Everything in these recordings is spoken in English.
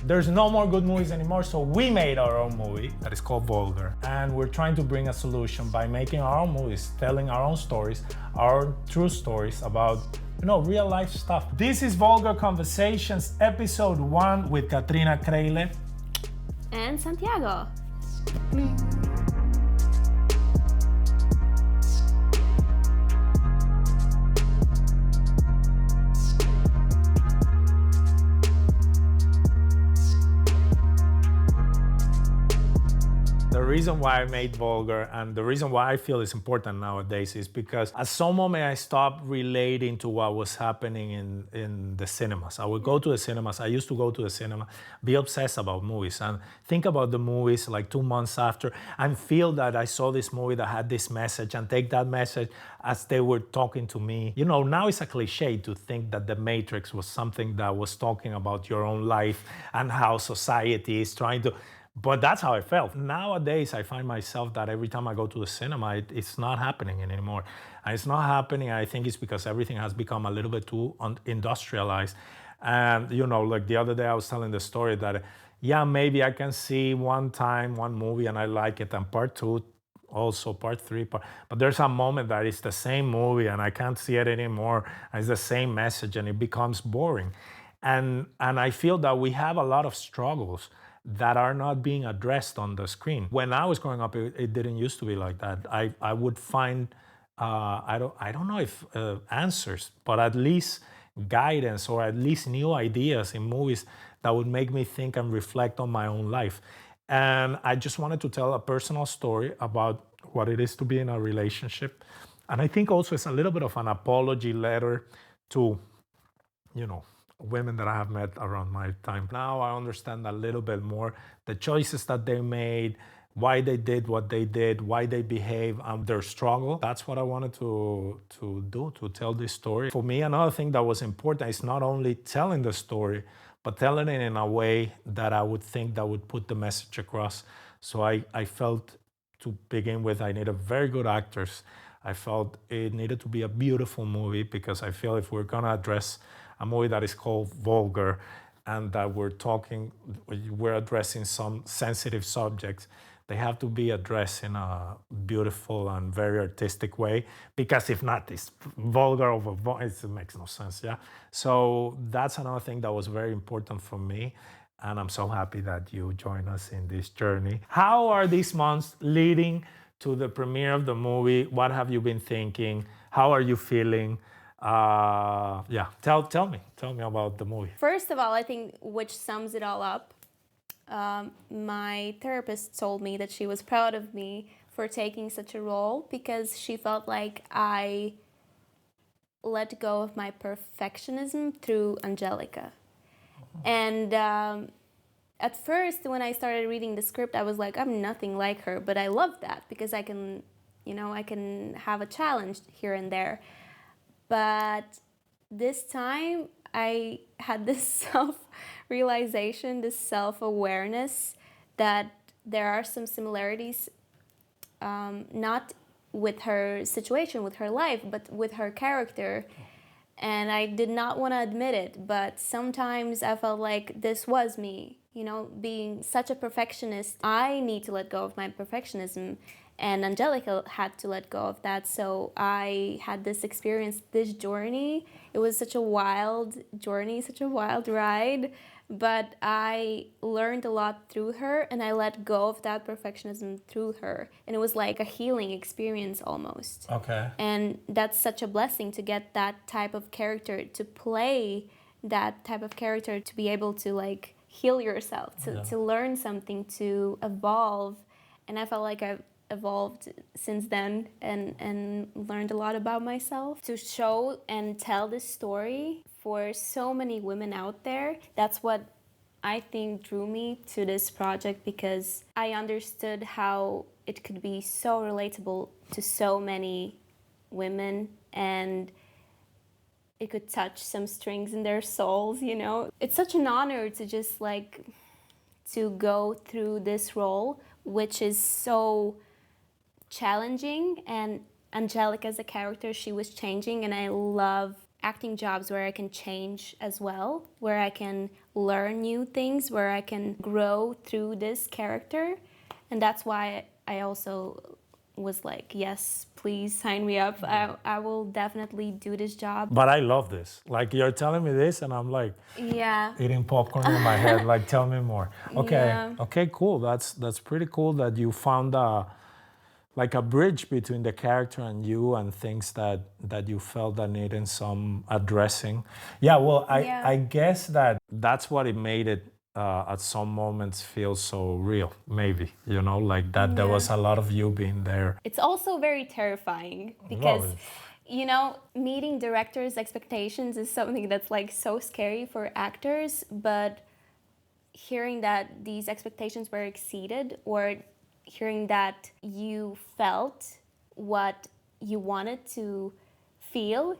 There's no more good movies anymore, so we made our own movie that is called Vulgar. And we're trying to bring a solution by making our own movies, telling our own stories, our true stories about, real life stuff. This is Vulgar Conversations, episode 1 with Katrīna Kreile. And Santiago. The reason why I made Vulgar and the reason why I feel it's important nowadays is because at some moment I stopped relating to what was happening in the cinemas. I would go to the cinemas. I used to go to the cinema, be obsessed about movies and think about the movies like 2 months after and feel that I saw this movie that had this message and take that message as they were talking to me. Now it's a cliche to think that The Matrix was something that was talking about your own life and how society is trying to. But that's how I felt. Nowadays, I find myself that every time I go to the cinema, it's not happening anymore. And it's not happening, I think it's because everything has become a little bit too industrialized. And, like the other day I was telling the story that, maybe I can see one movie and I like it, and part 2, also part 3, but there's a moment that it's the same movie and I can't see it anymore. And it's the same message and it becomes boring. And I feel that we have a lot of struggles that are not being addressed on the screen. When I was growing up, it didn't used to be like that. I would find, I don't know if answers, but at least guidance or at least new ideas in movies that would make me think and reflect on my own life. And I just wanted to tell a personal story about what it is to be in a relationship. And I think also it's a little bit of an apology letter to, women that I have met around my time. Now I understand a little bit more the choices that they made, why they did what they did, why they behave, their struggle. That's what I wanted to do, to tell this story. For me, another thing that was important is not only telling the story, but telling it in a way that I would think that would put the message across. So I felt, to begin with, I needed very good actors. I felt it needed to be a beautiful movie because I feel if we're gonna address a movie that is called Vulgar and that we're addressing some sensitive subjects, they have to be addressed in a beautiful and very artistic way, because if not, it's vulgar it makes no sense, yeah? So that's another thing that was very important for me, and I'm so happy that you join us in this journey. How are these months leading to the premiere of the movie? What have you been thinking? How are you feeling? Tell me about the movie. First of all, I think which sums it all up, my therapist told me that she was proud of me for taking such a role because she felt like I let go of my perfectionism through Angelica. And at first, when I started reading the script, I was like, I'm nothing like her, but I love that because I can have a challenge here and there. But this time I had this self-realization, this self-awareness that there are some similarities, not with her situation, with her life, but with her character. And I did not want to admit it, but sometimes I felt like this was me, being such a perfectionist. I need to let go of my perfectionism. And Angelica had to let go of that. So I had this experience, this journey. It was such a wild journey, such a wild ride. But I learned a lot through her, and I let go of that perfectionism through her. And it was like a healing experience almost. Okay. And that's such a blessing to get that type of character, to play that type of character, to be able to heal yourself, to learn something, to evolve. And I felt like I've evolved since then and learned a lot about myself. To show and tell this story for so many women out there, that's what I think drew me to this project, because I understood how it could be so relatable to so many women and it could touch some strings in their souls, It's such an honor to just to go through this role, which is so challenging. And Angelica as a character, she was changing, and I love acting jobs where I can change as well, where I can learn new things, where I can grow through this character. And that's why I also was like, yes, please sign me up. I will definitely do this job. But I love this. Like, you're telling me this, and I'm like Yeah. eating popcorn in my head. Like, tell me more. Okay, Yeah. okay, cool. That's pretty cool that you found like a bridge between the character and you, and things that you felt that needed some addressing. Yeah, well, I guess that's what it made it at some moments feel so real, maybe, like that there was a lot of you being there. It's also very terrifying because, meeting directors' expectations is something that's like so scary for actors, but hearing that these expectations were exceeded, or hearing that you felt what you wanted to feel,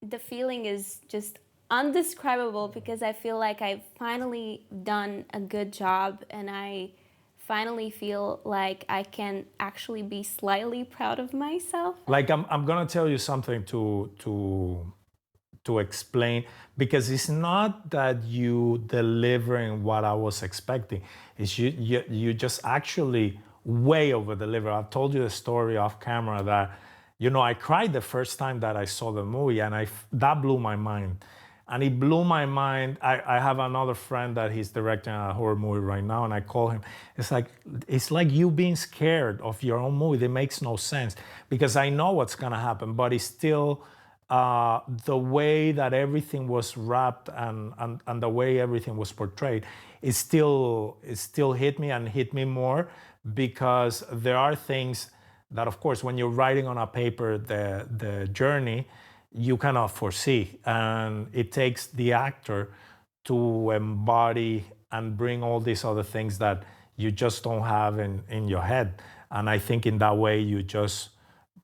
the feeling is just undescribable, because I feel like I've finally done a good job, and I finally feel like I can actually be slightly proud of myself. Like, I'm gonna tell you something to explain, because it's not that you delivering what I was expecting. It's you just actually way over deliver. I've told you the story off camera that, I cried the first time that I saw the movie, and that blew my mind. And it blew my mind. I have another friend that he's directing a horror movie right now, and I call him. It's like you being scared of your own movie. It makes no sense, because I know what's gonna happen, but it's still the way that everything was wrapped, and the way everything was portrayed, it still hit me, and hit me more, because there are things that, of course, when you're writing on a paper the journey, you cannot foresee, and it takes the actor to embody and bring all these other things that you just don't have in your head. And I think in that way you just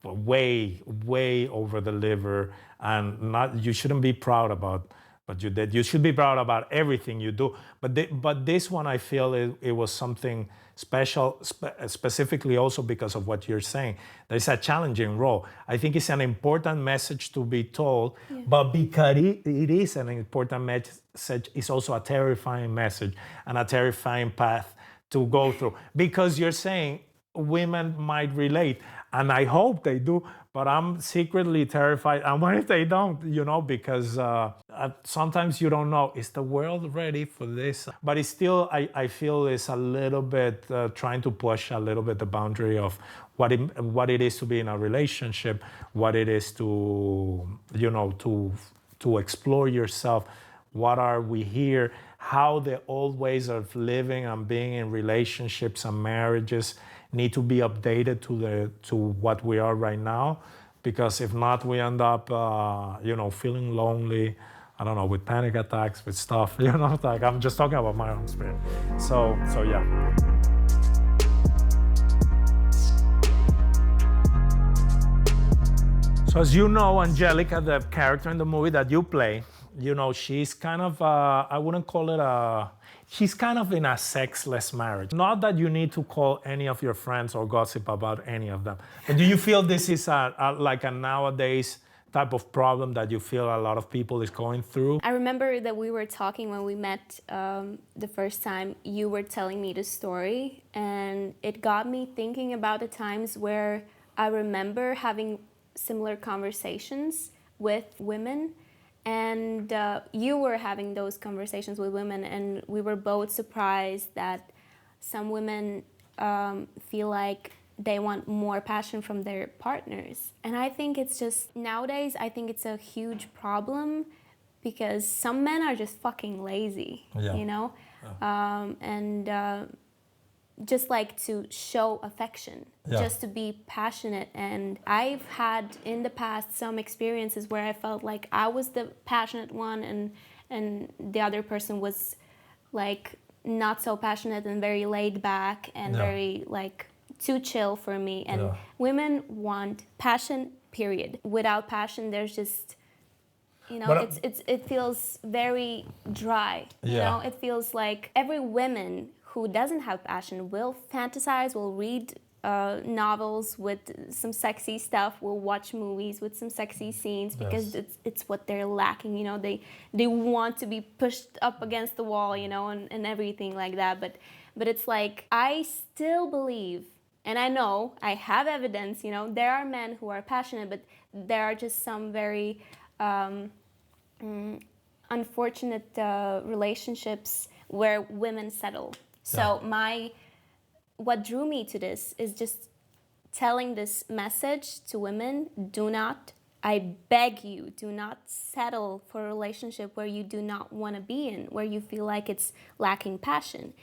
way over deliver, and you shouldn't be proud about what you did. You should be proud about everything you do. But this one, I feel it was something special, specifically also because of what you're saying. There's a challenging role. I think it's an important message to be told, but because it is an important message, it's also a terrifying message and a terrifying path to go through. Because you're saying women might relate, and I hope they do, but I'm secretly terrified. And what if they don't, because sometimes you don't know, is the world ready for this? But it's still, I feel it's a little bit trying to push a little bit the boundary of what it is to be in a relationship, what it is to, to explore yourself. What are we here? How the old ways of living and being in relationships and marriages need to be updated to what we are right now, because if not, we end up, feeling lonely. I don't know, with panic attacks, with stuff. Like, I'm just talking about my own experience. So yeah. So as you know, Angelica, the character in the movie that you play, she's kind of, I wouldn't call it she's kind of in a sexless marriage. Not that you need to call any of your friends or gossip about any of them. But do you feel this is like a nowadays type of problem that you feel a lot of people is going through? I remember that we were talking when we met the first time. You were telling me the story, and it got me thinking about the times where I remember having similar conversations with women. And you were having those conversations with women, and we were both surprised that some women feel like they want more passion from their partners. And I think it's just, nowadays, I think it's a huge problem, because some men are just fucking lazy, and just like to show affection, just to be passionate. And I've had in the past some experiences where I felt like I was the passionate one, and the other person was like not so passionate and very laid back and very like too chill for me. And women want passion, period. Without passion, there's just, it feels very dry. It feels like every woman who doesn't have passion will fantasize, will read novels with some sexy stuff, will watch movies with some sexy scenes because it's what they're lacking. You know, they want to be pushed up against the wall, you know, and everything like that. But it's like, I still believe, and I know I have evidence, you know, there are men who are passionate, but there are just some very unfortunate relationships where women settle. So what drew me to this is just telling this message to women: do not, I beg you, do not settle for a relationship where you do not want to be in, where you feel like it's lacking passion.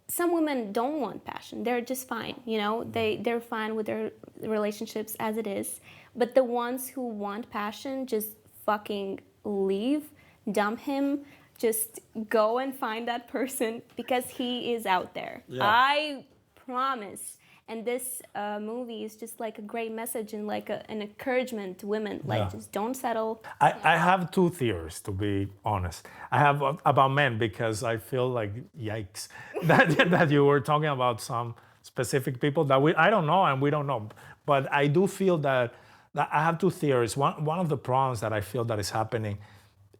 Some women don't want passion. They're just fine, you know, they're fine with their relationships as it is. But the ones who want passion, just fucking leave, dump him, just go and find that person, because he is out there. I promise. And this movie is just like a great message and like an encouragement to women, like just don't settle. I have two theories, to be honest. I have about men, because I feel like, yikes, that you were talking about some specific people that I don't know and we don't know. But I do feel that I have two theories. One of the problems that I feel that is happening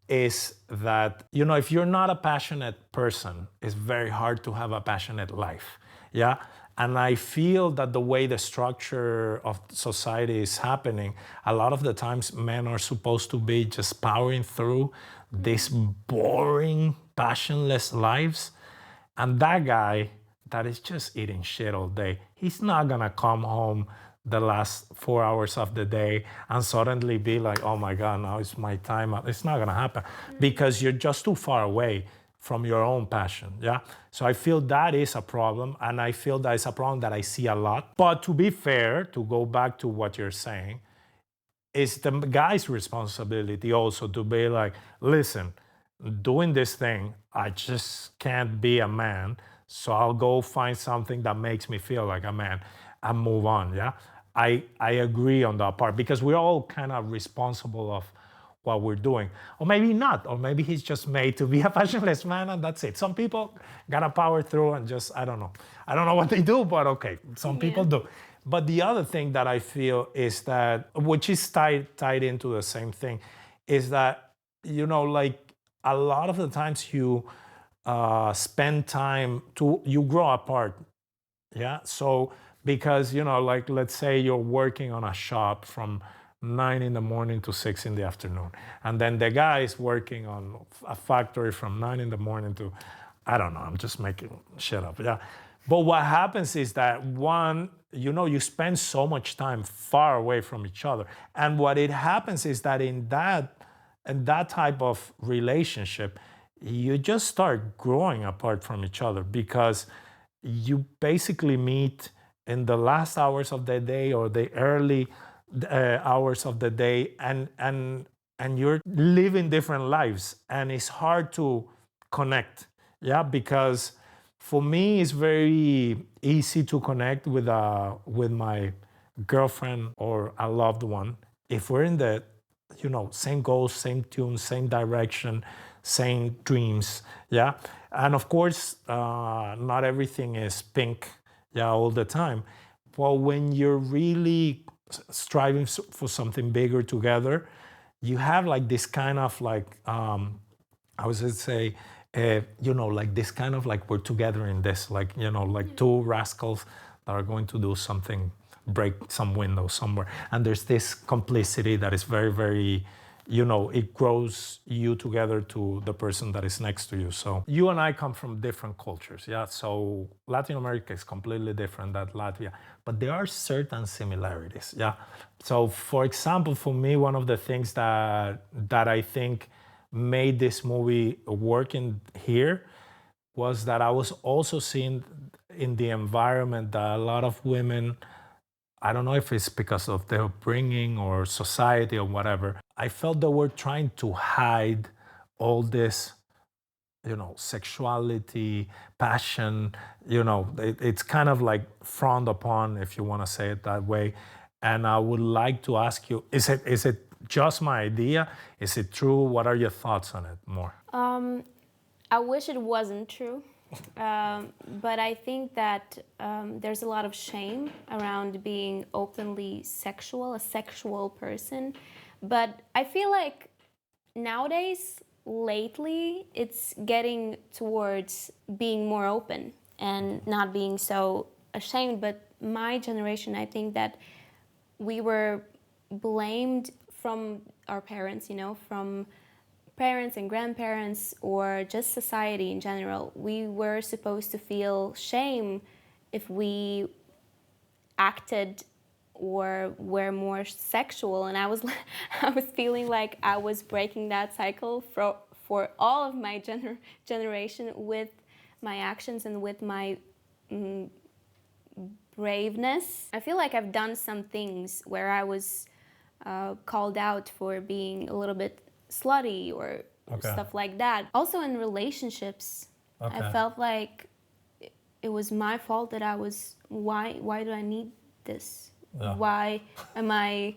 is that, you know, if you're not a passionate person, it's very hard to have a passionate life. Yeah. And I feel that the way the structure of society is happening, a lot of the times men are supposed to be just powering through these boring, passionless lives. And that guy that is just eating shit all day, he's not gonna come home the last 4 hours of the day and suddenly be like, oh my God, now it's my time. It's not gonna happen because you're just too far away from your own passion, yeah? So I feel that is a problem, and I feel that is a problem that I see a lot. But to be fair, to go back to what you're saying, it's the guy's responsibility also to be like, listen, doing this thing, I just can't be a man, so I'll go find something that makes me feel like a man and move on, yeah? I agree on that part, because we're all kind of responsible of what we're doing. Or maybe not, or maybe he's just made to be a passionless man and that's it. Some people gotta power through and just, I don't know what they do, but okay, some people do. But the other thing that I feel is that, which is tied into the same thing, is that, you know, like a lot of the times you spend time you grow apart, yeah? So, because, you know, like let's say you're working on a shop from 9 in the morning to 6 in the afternoon. And then the guy is working on a factory from 9 in the morning to, I don't know, I'm just making shit up, yeah. But what happens is that one, you know, you spend so much time far away from each other. And what it happens is that in that type of relationship, you just start growing apart from each other, because you basically meet in the last hours of the day or the early hours of the day, and you're living different lives, and it's hard to connect, yeah? Because for me, it's very easy to connect with my girlfriend or a loved one if we're in the, you know, same goals, same tune, same direction, same dreams, yeah? And of course, not everything is pink, yeah, all the time. Well, when you're really striving for something bigger together, you have like this kind of like, I would say, you know, like this kind of like, we're together in this, like, you know, like two rascals that are going to do something, break some window somewhere. And there's this complicity that is very, very, you know, it grows you together to the person that is next to you. So you and I come from different cultures, yeah? So Latin America is completely different than Latvia, but there are certain similarities, yeah? So for example, for me, one of the things that I think made this movie work in here was that I was also seeing in the environment that a lot of women, I don't know if it's because of their upbringing or society or whatever, I felt they were trying to hide all this, you know, sexuality, passion, you know, it's kind of like frowned upon, if you want to say it that way. And I would like to ask you, is it just my idea? Is it true? What are your thoughts on it more? I wish it wasn't true. But I think that there's a lot of shame around being openly sexual, a sexual person. But I feel like nowadays, lately, it's getting towards being more open and not being so ashamed. But my generation, I think that we were blamed from our parents, from parents and grandparents or just society in general. We were supposed to feel shame if we acted or were more sexual, and I was I was feeling like I was breaking that cycle for all of my generation with my actions and with my braveness. I feel like I've done some things where I was called out for being a little bit slutty or stuff like that. Also in relationships, I felt like it was my fault that I was, why do I need this? Yeah. Why am I,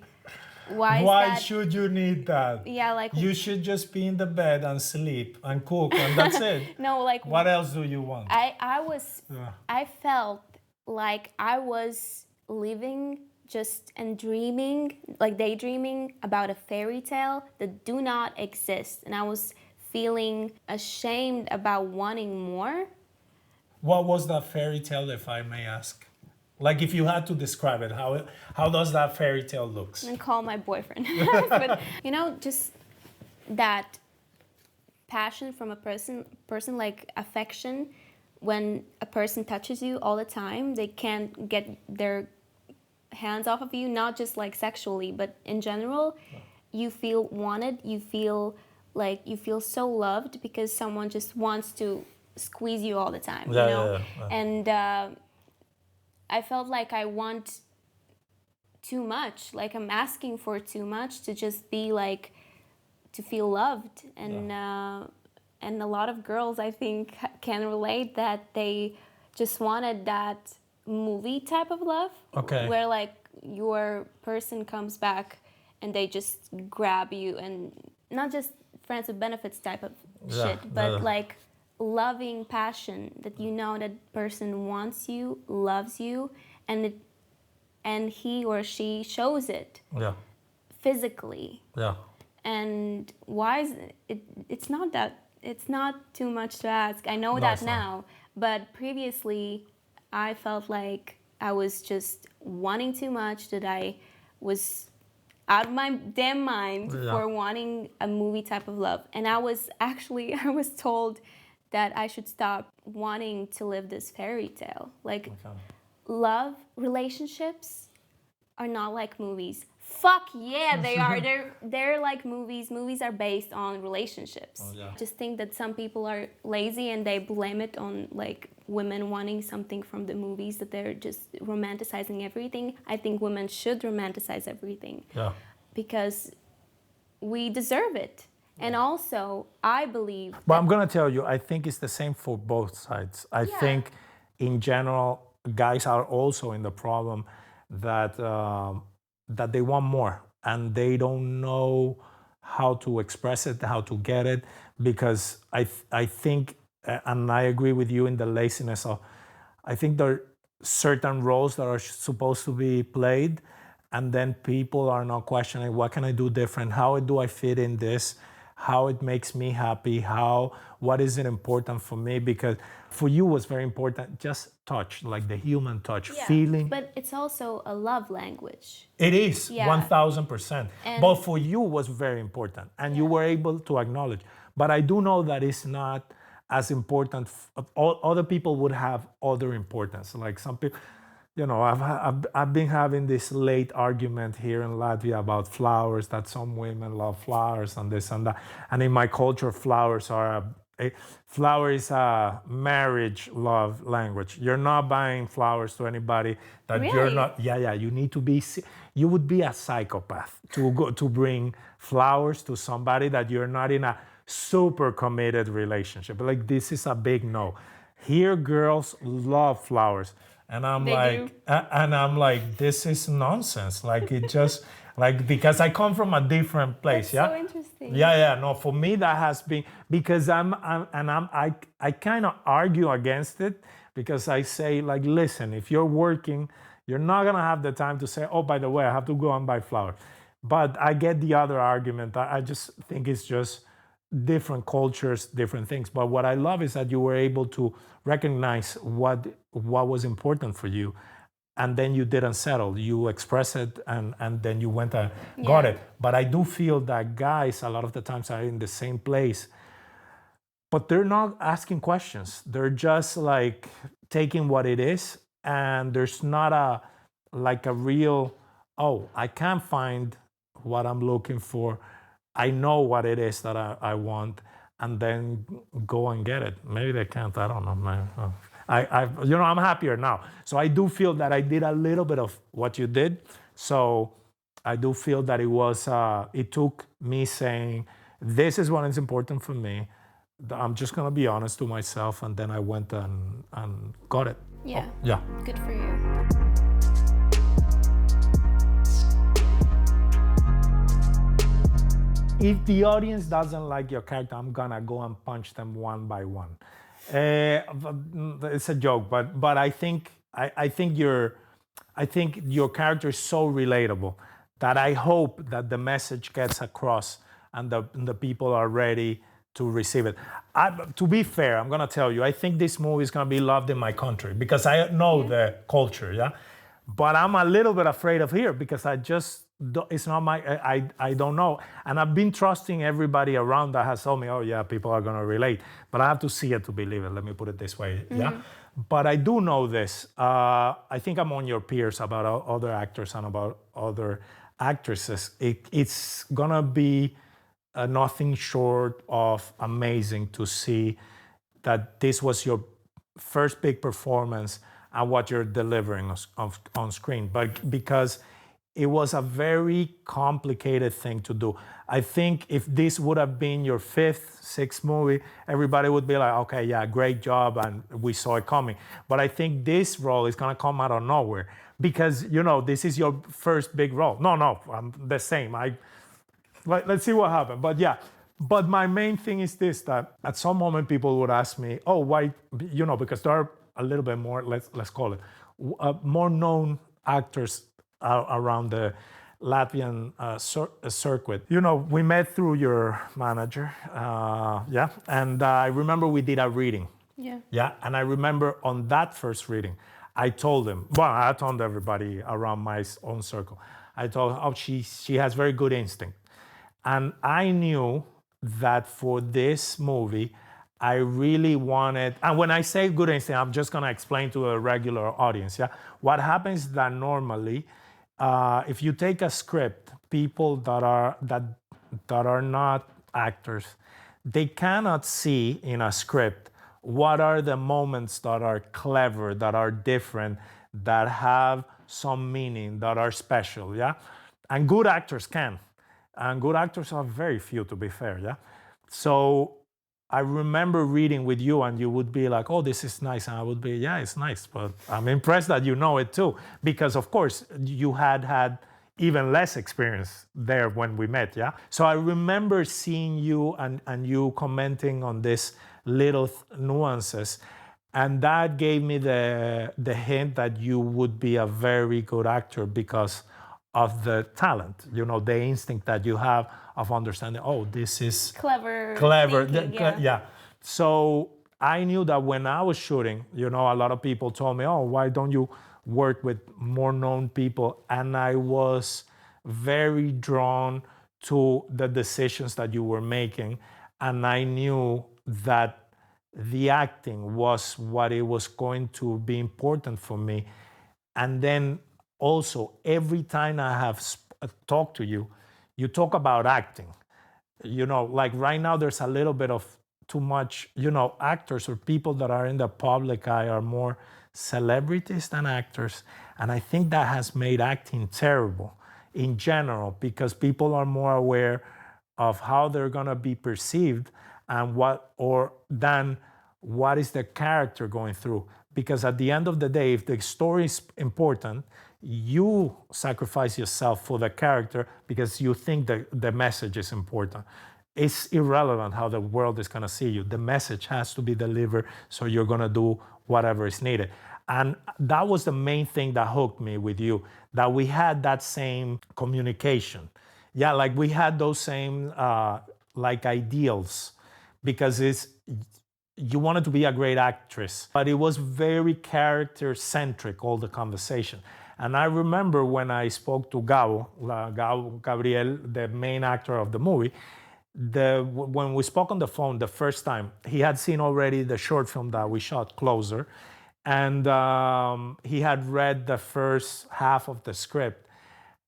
why is Why that? should you need that? Yeah, like You should just be in the bed and sleep and cook and that's it. no, like What else do you want? I felt like I was living just and dreaming, like daydreaming about a fairy tale that do not exist, and I was feeling ashamed about wanting more. What was that fairy tale, if I may ask? Like, if you had to describe it, how does that fairy tale looks? And call my boyfriend. But just that passion from a person like affection. When a person touches you all the time, they can't get their hands off of you, not just like sexually, but in general. You feel wanted, you feel so loved because someone just wants to squeeze you all the time, Yeah. And I felt like I want too much, like I'm asking for too much to just be like, to feel loved. And a lot of girls, I think, can relate that they just wanted that movie type of love, where like your person comes back and they just grab you, and not just friends with benefits type of shit, but like loving passion that that person wants you, loves you, and he or she shows it physically. And why is it? It's not too much to ask. I know that now, but previously I felt like I was just wanting too much, that I was out of my damn mind for wanting a movie type of love. And I was told that I should stop wanting to live this fairy tale. Like, love, relationships are not like movies. Fuck yeah, they are. They're like movies. Movies are based on relationships. Just think that some people are lazy and they blame it on like women wanting something from the movies, that they're just romanticizing everything. I think women should romanticize everything. Because we deserve it. And also, I believe... But I'm going to tell you, I think it's the same for both sides. I think, in general, guys are also in the problem that that they want more, and they don't know how to express it, how to get it, because I think, and I agree with you in the laziness of, I think there are certain roles that are supposed to be played, and then people are not questioning, what can I do different? How do I fit in this? How it makes me happy? What is it important for me? Because for you, was very important, just touch, like the human touch, feeling. But it's also a love language. It is, 1000%. But for you was very important, and you were able to acknowledge. But I do know that it's not as important. Other people would have other importance. Like some people, I've been having this late argument here in Latvia about flowers, that some women love flowers and this and that. And in my culture, flower is a marriage love language. You're not buying flowers to anybody that you're not. You need to be. You would be a psychopath to bring flowers to somebody that you're not in a super committed relationship. Like, this is a big no. Here, girls love flowers. And I'm like, this is nonsense. Like, it just, Like, because I come from a different place. That's Yeah. so interesting. Yeah. No, for me that has been because I kind of argue against it because I say like, listen, if you're working, you're not gonna have the time to say, oh, by the way, I have to go and buy flowers. But I get the other argument. I just think it's just different cultures, different things. But what I love is that you were able to recognize what was important for you, and then you didn't settle. You expressed it, and then you went and got Yeah. it. But I do feel that guys a lot of the times are in the same place, but they're not asking questions. They're just like taking what it is, and there's not a like a real, oh, I can't find what I'm looking for. I know what it is that I want, and then go and get it. Maybe they can't. I don't know, man. I'm happier now. So I do feel that I did a little bit of what you did. So I do feel that it took me saying, this is what is important for me. I'm just gonna be honest to myself, and then I went and got it. Yeah. Oh, yeah. Good for you. If the audience doesn't like your character, I'm gonna go and punch them one by one. It's a joke, but I think your character is so relatable that I hope that the message gets across and the people are ready to receive it. To be fair, I'm gonna tell you, I think this movie is gonna be loved in my country because I know the culture, yeah. But I'm a little bit afraid of here because it's not I don't know. And I've been trusting everybody around that has told me, oh yeah, people are gonna relate. But I have to see it to believe it. Let me put it this way, yeah. But I do know this. I think I'm on your peers about other actors and about other actresses. It's gonna be nothing short of amazing to see that this was your first big performance and what you're delivering on screen. But because it was a very complicated thing to do. I think if this would have been your fifth, sixth movie, everybody would be like, okay, yeah, great job, and we saw it coming. But I think this role is gonna come out of nowhere because, this is your first big role. No, I'm the same. Let's see what happens. But yeah, but my main thing is this, that at some moment people would ask me, oh, why, because there are a little bit more, let's call it, more known actors around the Latvian circuit. We met through your manager, yeah, and I remember we did a reading. Yeah. Yeah, and I remember on that first reading, I told him, well, I told everybody around my own circle, I told her, oh, she has very good instinct. And I knew that for this movie, I really wanted, and when I say good instinct, I'm just gonna explain to a regular audience, yeah? What happens is that normally, if you take a script, people that are not actors, they cannot see in a script what are the moments that are clever, that are different, that have some meaning, that are special, yeah? And good actors can. And good actors are very few, to be fair, yeah? So I remember reading with you and you would be like, oh, this is nice. And I would be, yeah, it's nice. But I'm impressed that you know it too. Because of course you had even less experience there when we met, yeah? So I remember seeing you and you commenting on this little nuances. And that gave me the hint that you would be a very good actor because of the talent, the instinct that you have of understanding, oh, this is Clever. Thinking, yeah. So I knew that when I was shooting, a lot of people told me, oh, why don't you work with more known people? And I was very drawn to the decisions that you were making. And I knew that the acting was what it was going to be important for me. And then also, every time I have talked to you, you talk about acting. Like right now, there's a little bit of too much, actors or people that are in the public eye are more celebrities than actors. And I think that has made acting terrible in general because people are more aware of how they're going to be perceived and what is the character going through. Because at the end of the day, if the story is important, you sacrifice yourself for the character because you think that the message is important. It's irrelevant how the world is going to see you. The message has to be delivered, so you're going to do whatever is needed. And that was the main thing that hooked me with you, that we had that same communication. Yeah, like we had those same like ideals, because you wanted to be a great actress, but it was very character centric, all the conversation. And I remember when I spoke to Gabriel, the main actor of the movie, when we spoke on the phone the first time, he had seen already the short film that we shot, Closer, and he had read the first half of the script,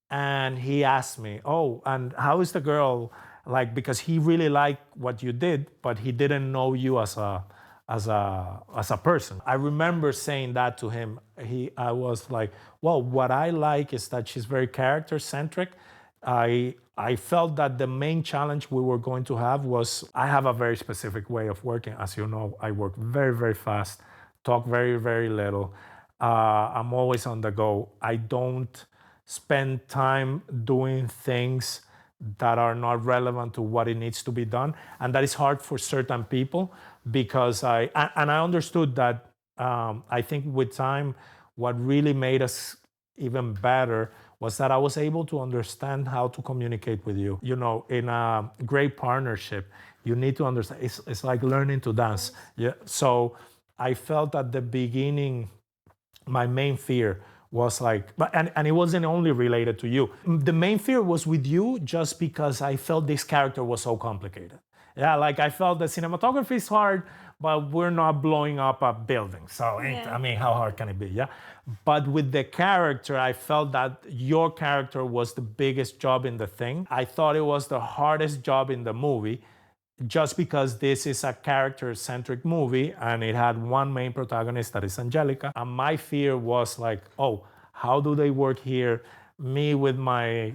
and he asked me, "Oh, and how is the girl like?" Because he really liked what you did, but he didn't know you as a person. I remember saying that to him. I was like, "Well, what I like is that she's very character centric." I felt that the main challenge we were going to have was, I have a very specific way of working. As you know, I work very, very fast, talk very, very little. I'm always on the go. I don't spend time doing things that are not relevant to what it needs to be done. And that is hard for certain people, because I understood that. I think with time, what really made us even better was that I was able to understand how to communicate with you. You know, in a great partnership, you need to understand. It's like learning to dance. Yeah. So I felt at the beginning, my main fear was like, and it wasn't only related to you. The main fear was with you, just because I felt this character was so complicated. Yeah, like I felt the cinematography is hard, but we're not blowing up a building. So, I mean, how hard can it be? Yeah. But with the character, I felt that your character was the biggest job in the thing. I thought it was the hardest job in the movie, just because this is a character-centric movie and it had one main protagonist, that is Angelica. And my fear was like, oh, how do they work here? Me with my,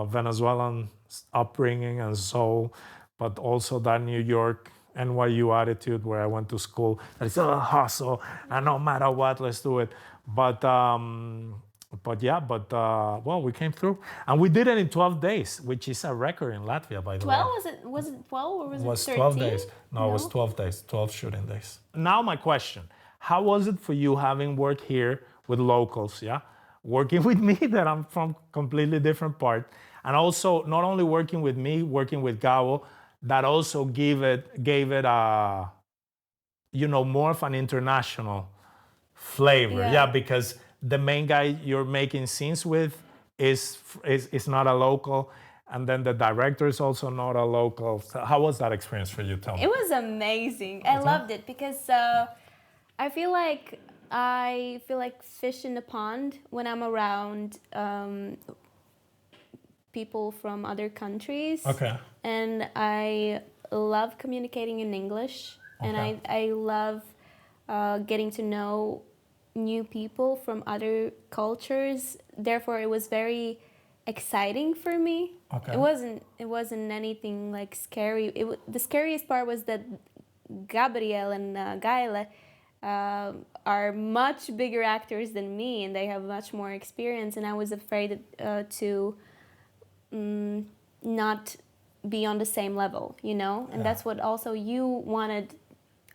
Venezuelan upbringing and soul, but also that New York NYU attitude where I went to school. It's a hustle, and no matter what, let's do it. But well, we came through, and we did it in 12 days, which is a record in Latvia, by the way. 12? Was it 12 or was it 13? It was 12 days. No, it was 12 days, 12 shooting days. Now my question, how was it for you having worked here with locals, yeah? Working with me, that I'm from completely different part, and also not only working with me, working with Gabo, that also gave it a, more of an international flavor. Yeah, because the main guy you're making scenes with is not a local, and then the director is also not a local. So how was that experience for you? Tell me. It was amazing. I loved it, because I feel like fish in the pond when I'm around people from other countries. Okay. And I love communicating in English, and I love getting to know new people from other cultures. Therefore, it was very exciting for me. Okay. It wasn't anything like scary. The scariest part was that Gabriel and Gaile are much bigger actors than me, and they have much more experience. And I was afraid to not be on the same level, And that's what also you wanted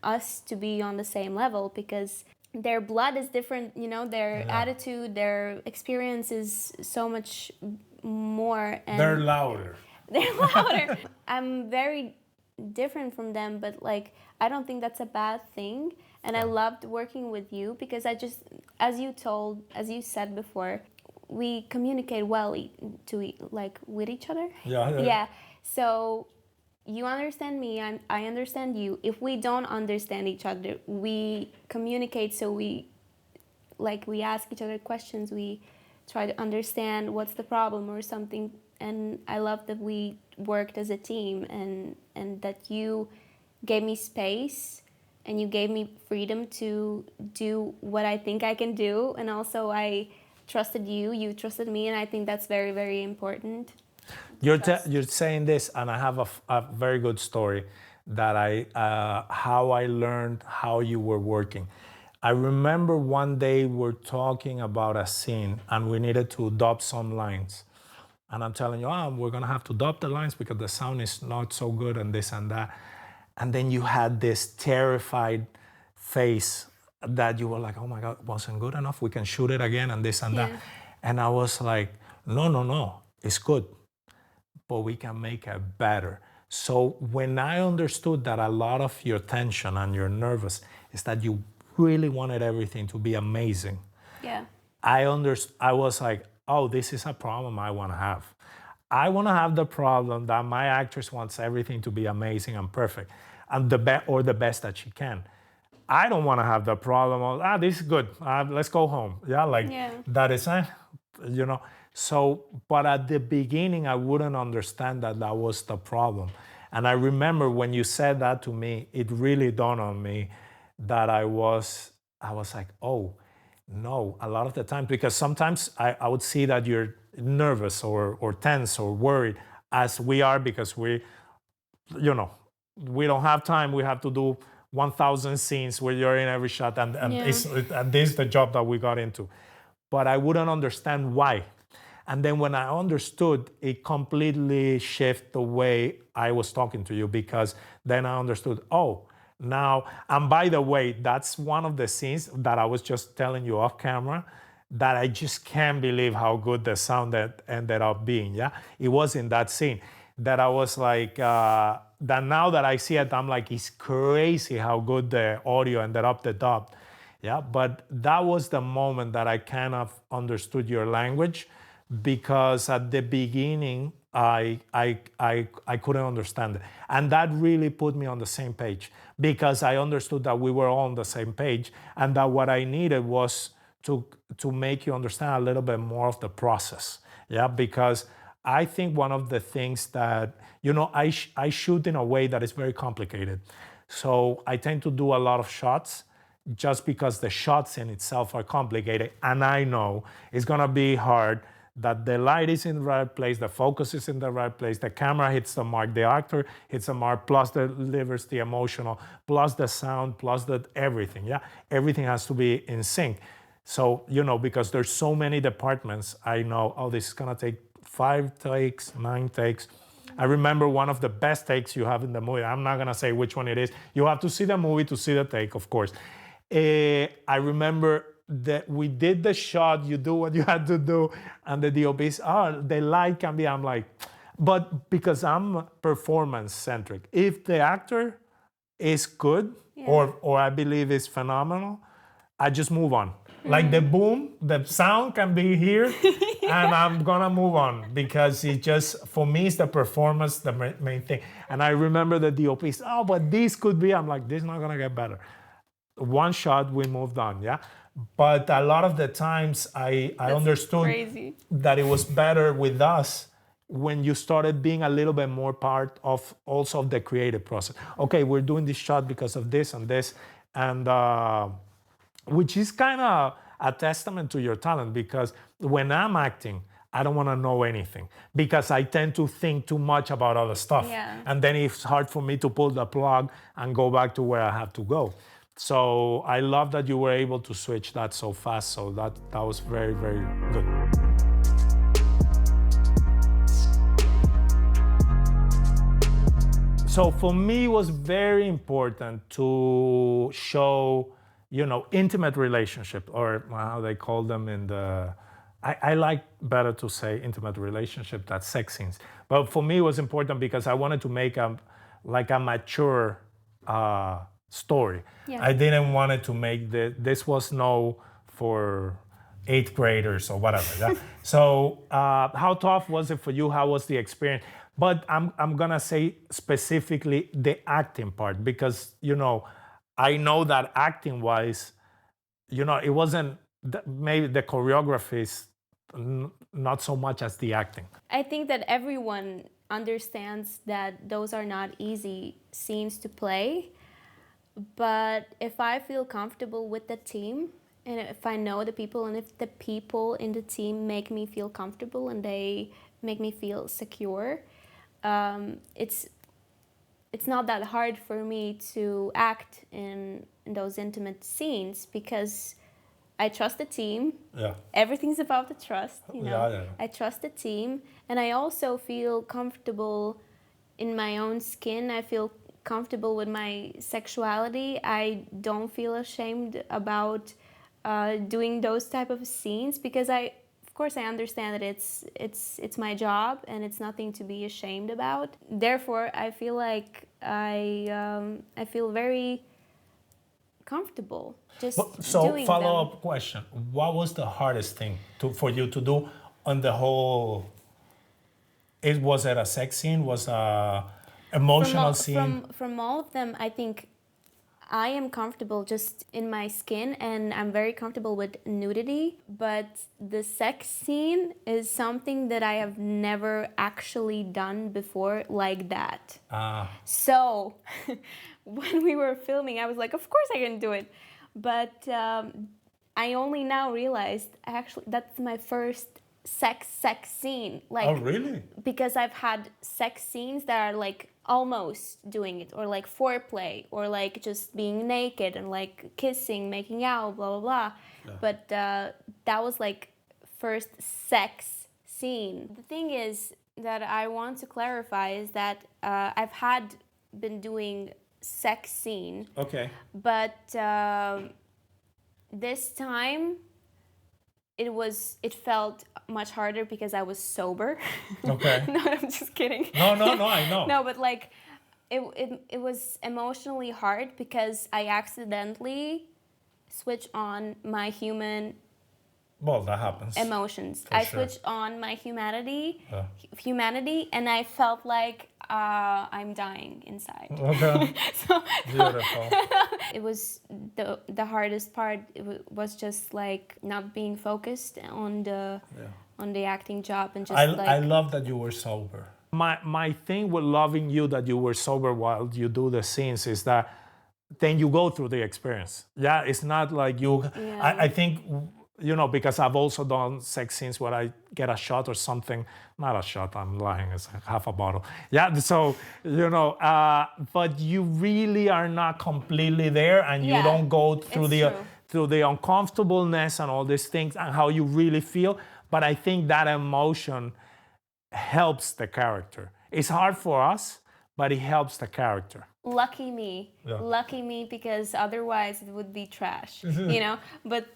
us to be on the same level, because their blood is different, their attitude, their experience is so much more. And they're louder. They're louder. I'm very different from them, but like, I don't think that's a bad thing. And I loved working with you, because I just, as you said before, we communicate well with each other. Yeah. So you understand me, I understand you. If we don't understand each other, we communicate. So we ask each other questions. We try to understand what's the problem or something. And I love that we worked as a team, and that you gave me space and you gave me freedom to do what I think I can do. And also I trusted you, you trusted me, and I think that's very, very important. You're saying this, and I have a very good story that how I learned how you were working. I remember one day we're talking about a scene and we needed to dub some lines. And I'm telling you, we're gonna have to dub the lines because the sound is not so good and this and that. And then you had this terrified face that you were like, oh my God, wasn't good enough. We can shoot it again and this and that. Yeah. And I was like, no, it's good, but we can make it better. So when I understood that a lot of your tension and your nervous is that you really wanted everything to be amazing, Yeah. I was like, oh, this is a problem I want to have. I want to have the problem that my actress wants everything to be amazing and perfect, and the best that she can. I don't want to have the problem of, this is good. Let's go home. Yeah, like Yeah. that is, you know. So, but at the beginning, I wouldn't understand that that was the problem. And I remember when you said that to me, it really dawned on me that I was like, oh, no, a lot of the time, because sometimes I would see that you're nervous or tense or worried, as we are, because you know, we don't have time. We have to do 1,000 scenes where you're in every shot, and Yeah. and this is the job that we got into. But I wouldn't understand why. And then when I understood, it completely shifted the way I was talking to you, because then I understood, oh, now, and by the way, that's one of the scenes that I was just telling you off camera that I just can't believe how good the sound that ended up being. Yeah, it was in that scene that I was like, that now that I see it, I'm like, it's crazy how good the audio ended up, the dub. Yeah, but that was the moment that I kind of understood your language, because at the beginning I couldn't understand it, and that really put me on the same page, because I understood that we were all on the same page, and that what I needed was to make you understand a little bit more of the process. Yeah, because I think one of the things that, I shoot in a way that is very complicated, so I tend to do a lot of shots just because the shots in itself are complicated, and I know it's gonna be hard, that the light is in the right place, the focus is in the right place, the camera hits the mark, the actor hits the mark, plus delivers the emotional, plus the sound, plus the everything. Yeah, everything has to be in sync. So, because there's so many departments, I know, oh, this is gonna take 5 takes, 9 takes. I remember one of the best takes you have in the movie. I'm not gonna say which one it is. You have to see the movie to see the take, of course. I remember that we did the shot, you do what you had to do, and the DOPs, the light can be, I'm like, but because I'm performance centric, if the actor is good, or I believe is phenomenal, I just move on. Like the boom, the sound can be here, and I'm gonna move on, because it just, for me, it's the performance, the main thing. And I remember the DOPs, but this could be, I'm like, this is not gonna get better. One shot, we moved on, yeah? But a lot of the times I understood crazy. that it was better with us when you started being a little bit more part of also of the creative process. Okay, we're doing this shot because of this and this, and which is kind of a testament to your talent, because when I'm acting, I don't want to know anything, because I tend to think too much about other stuff. Yeah. And then it's hard for me to pull the plug and go back to where I have to go. So I love that you were able to switch that so fast. So that was very, very good. So for me, it was very important to show, intimate relationship, or how they call them in the, I like better to say intimate relationship than sex scenes. But for me, it was important because I wanted to make a mature story. Yeah. I didn't want it to make this was no for 8th graders or whatever. Yeah? So how tough was it for you? How was the experience? But I'm gonna say specifically the acting part, because I know that acting wise, it wasn't maybe the choreography is not so much as the acting. I think that everyone understands that those are not easy scenes to play. But if I feel comfortable with the team, and if I know the people, and if the people in the team make me feel comfortable and they make me feel secure, it's not that hard for me to act in those intimate scenes because I trust the team. Yeah. Everything's about the trust, you know. Yeah. I trust the team, and I also feel comfortable in my own skin. I feel comfortable with my sexuality. I don't feel ashamed about doing those type of scenes because of course, I understand that it's my job and it's nothing to be ashamed about. Therefore, I feel like I feel very comfortable just So doing follow-up them. question: what was the hardest thing for you to do on the whole? Was it a sex scene? Was a emotional scene? From all of them, I think I am comfortable just in my skin and I'm very comfortable with nudity, but the sex scene is something that I have never actually done before like that. So when we were filming, I was like, of course I can do it. But I only now realized actually that's my first sex scene. Like, Oh, really? Because I've had sex scenes that are like almost doing it, or like foreplay, or like just being naked and like kissing, making out, blah blah blah. Yeah. But that was like first sex scene. The thing is that I want to clarify is that I've been doing sex scene, Okay. but this time it felt much harder because I was sober. Okay. No, I'm just kidding. No, I know. No, but like it was emotionally hard because I accidentally switched on my human Well, that happens. emotions. For I sure. switched on my humanity, Yeah. and I felt like I'm dying inside. Okay. So Beautiful. it was the hardest part. Was just like not being focused on the acting job and just I love that you were sober. My thing with loving you that you were sober while you do the scenes is that then you go through the experience. Yeah, it's not like you. Yeah. I think, you know, because I've also done sex scenes where I get a shot or something. Not a shot, I'm lying, it's half a bottle. Yeah, so, you know, but you really are not completely there and you Yeah, don't go through it's true. through the uncomfortableness and all these things and how you really feel. But I think that emotion helps the character. It's hard for us, but it helps the character. Lucky me. Yeah. Lucky me, because otherwise it would be trash, you know. But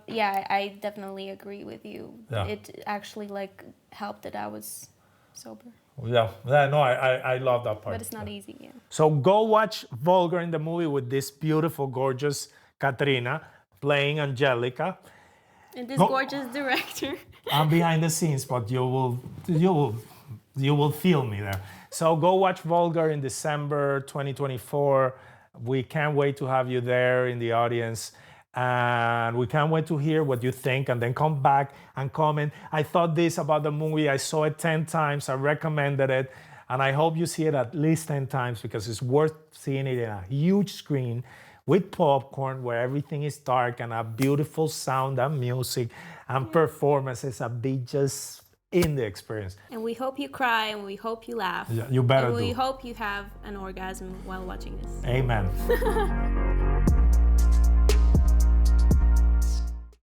yeah, I definitely agree with you. Yeah. It actually like helped that I was sober, Yeah, no, I love that part. but it's not easy. Yeah. So go watch Vulgar in the movie with this beautiful, gorgeous Katrīna playing Angelica. And this Go- gorgeous director. I'm behind the scenes, but you will feel me there. So go watch Vulgar in December 2024. We can't wait to have you there in the audience. And we can't wait to hear what you think and then come back and comment. I thought this about the movie. I saw it 10 times. I recommended it. And I hope you see it at least 10 times because it's worth seeing it in a huge screen with popcorn where everything is dark and a beautiful sound and music and performances and be just in the experience. And we hope you cry, and we hope you laugh. Yeah, you better and we do. hope you have an orgasm while watching this. Amen.